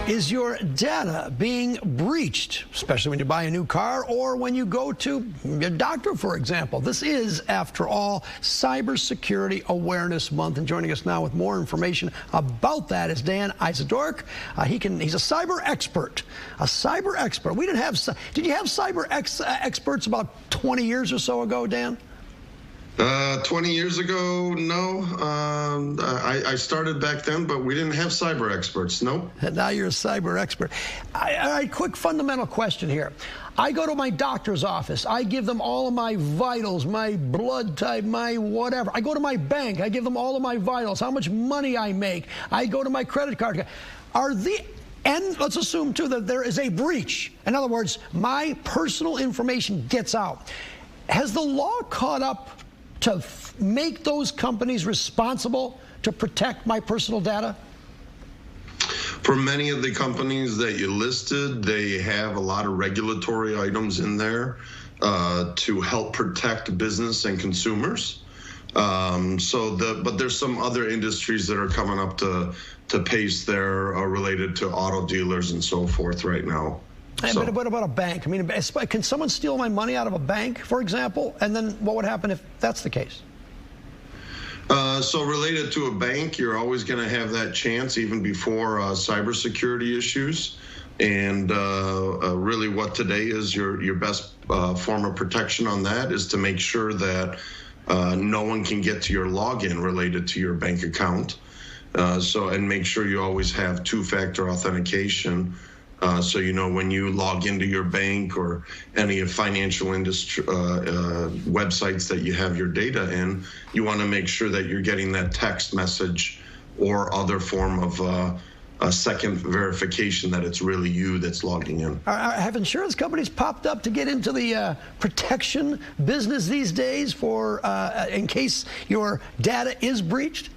Is your data being breached, especially when you buy a new car or when you go to your doctor, for example? This is, after all, Cybersecurity Awareness Month. And joining us now with more information about that is Dan Isidork. He's a cyber expert. A cyber expert. We didn't have. Did you have cyber experts about 20 years or so ago, Dan? 20 years ago, no. I started back then, but we didn't have cyber experts, nope. And now you're a cyber expert. All right, quick fundamental question here. I go to my doctor's office. I give them all of my vitals, my blood type, my whatever. I go to my bank. I give them all of my vitals, how much money I make. I go to my credit card. And let's assume, too, that there is a breach. In other words, my personal information gets out. Has the law caught up to make those companies responsible to protect my personal data? For many of the companies that you listed, they have a lot of regulatory items in there to help protect business and consumers. But there's some other industries that are coming up to pace there related to auto dealers and so forth right now. But what about a bank? I mean, can someone steal my money out of a bank, for example? And then what would happen if that's the case? So related to a bank, you're always going to have that chance even before cybersecurity issues. And really what today is your best form of protection on that is to make sure that no one can get to your login related to your bank account. And make sure you always have two-factor authentication. So you know when you log into your bank or any financial industry websites that you have your data in, you want to make sure that you're getting that text message or other form of a second verification that it's really you that's logging in. Have insurance companies popped up to get into the protection business these days for in case your data is breached?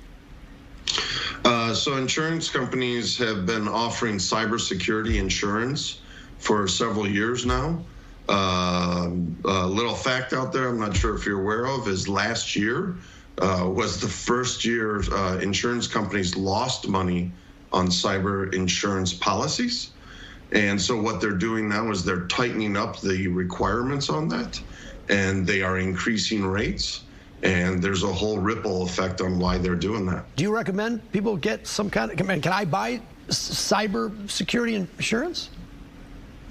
So insurance companies have been offering cybersecurity insurance for several years now. A little fact out there, I'm not sure if you're aware of, is last year was the first year insurance companies lost money on cyber insurance policies. And so what they're doing now is they're tightening up the requirements on that, and they are increasing rates. And there's a whole ripple effect on why they're doing that. Do you recommend people get some kind of, can I buy cyber security insurance?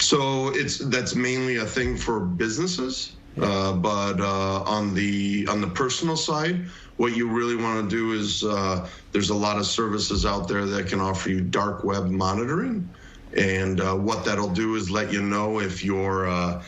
So that's mainly a thing for businesses, but on the personal side, what you really want to do is there's a lot of services out there that can offer you dark web monitoring. And what that'll do is let you know if your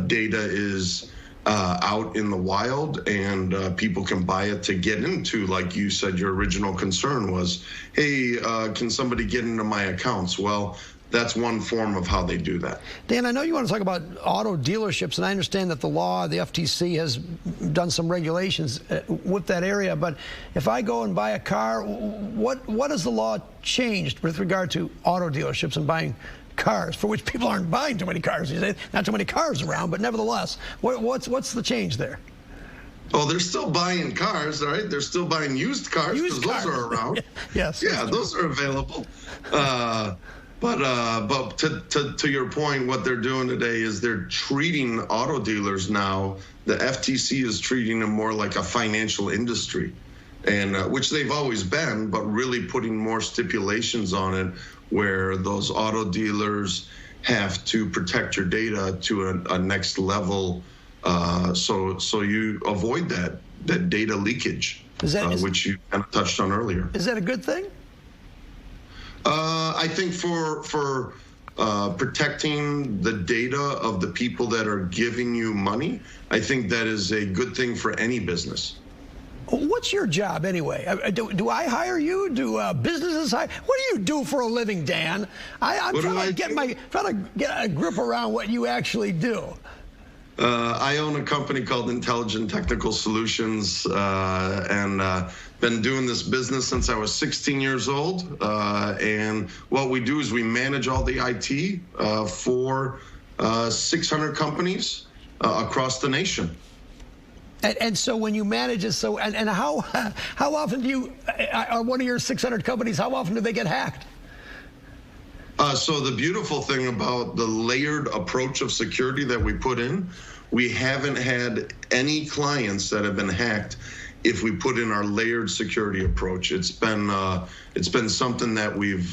data is out in the wild and people can buy it to get into, like you said, your original concern was, hey, can somebody get into my accounts? Well, that's one form of how they do that. Dan, I know you want to talk about auto dealerships, and I understand that the law, the FTC has done some regulations with that area, but if I go and buy a car, what has the law changed with regard to auto dealerships and buying cars, for which people aren't buying too many cars these days? Not too many cars around, but nevertheless, what's the change there? Oh, they're still buying cars, all right? They're still buying used cars because those are around. Yes. Yeah, those are available. But to your point, what they're doing today is they're treating auto dealers now. The FTC is treating them more like a financial industry, and which they've always been, but really putting more stipulations on it, where those auto dealers have to protect your data to a next level, so you avoid that data leakage, which you kind of touched on earlier. Is that a good thing? I think for protecting the data of the people that are giving you money, I think that is a good thing for any business. What's your job anyway? Do I hire you? Do businesses hire? What do you do for a living, Dan? I'm trying to get a grip around what you actually do. I own a company called Intelligent Technical Solutions, and been doing this business since I was 16 years old. And what we do is we manage all the IT for 600 companies across the nation. And so when you manage it, and how often do you, one of your 600 companies, how often do they get hacked? So the beautiful thing about the layered approach of security that we put in, we haven't had any clients that have been hacked if we put in our layered security approach. It's been something that we've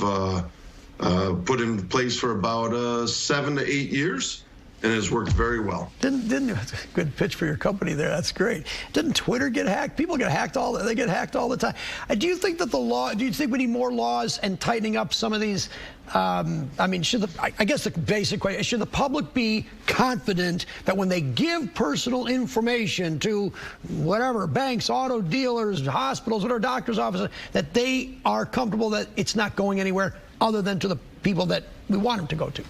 put in place for about 7 to 8 years, and has worked very well. Didn't good pitch for your company there? That's great. Didn't Twitter get hacked? People get hacked they get hacked all the time. Do you think that do you think we need more laws and tightening up some of these? I mean, I guess the basic question, should the public be confident that when they give personal information to whatever, banks, auto dealers, hospitals, whatever, doctor's offices, that they are comfortable that it's not going anywhere other than to the people that we want them to go to?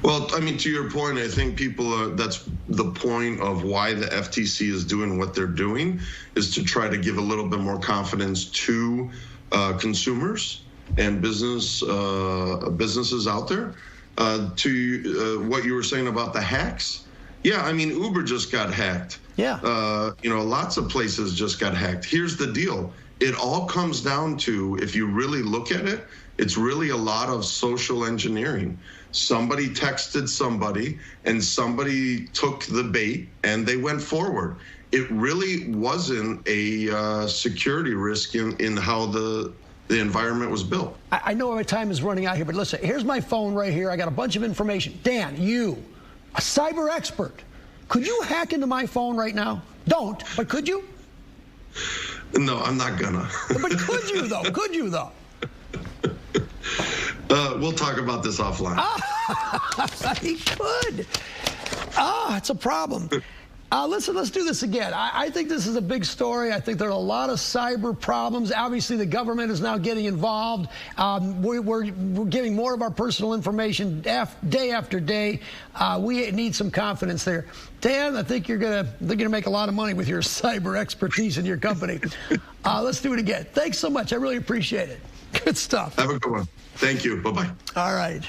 Well, I mean, to your point, I think that's the point of why the FTC is doing what they're doing, is to try to give a little bit more confidence to consumers and businesses out there. To what you were saying about the hacks, yeah, I mean, Uber just got hacked. Yeah. Lots of places just got hacked. Here's the deal. It all comes down to, if you really look at it, it's really a lot of social engineering. Somebody texted somebody, and somebody took the bait, and they went forward. It really wasn't a security risk in how the environment was built. I know my time is running out here, but listen, here's my phone right here. I got a bunch of information. Dan, you, a cyber expert, could you hack into my phone right now? Don't, but could you? No, I'm not gonna. But could you, though? Could you, though? We'll talk about this offline. He could. It's a problem. Listen, let's do this again. I think this is a big story. I think there are a lot of cyber problems. Obviously, the government is now getting involved. We're giving more of our personal information day after day. We need some confidence there. Dan, I think you're gonna make a lot of money with your cyber expertise in your company. Let's do it again. Thanks so much. I really appreciate it. Good stuff. Have a good one. Thank you. Bye-bye. All right.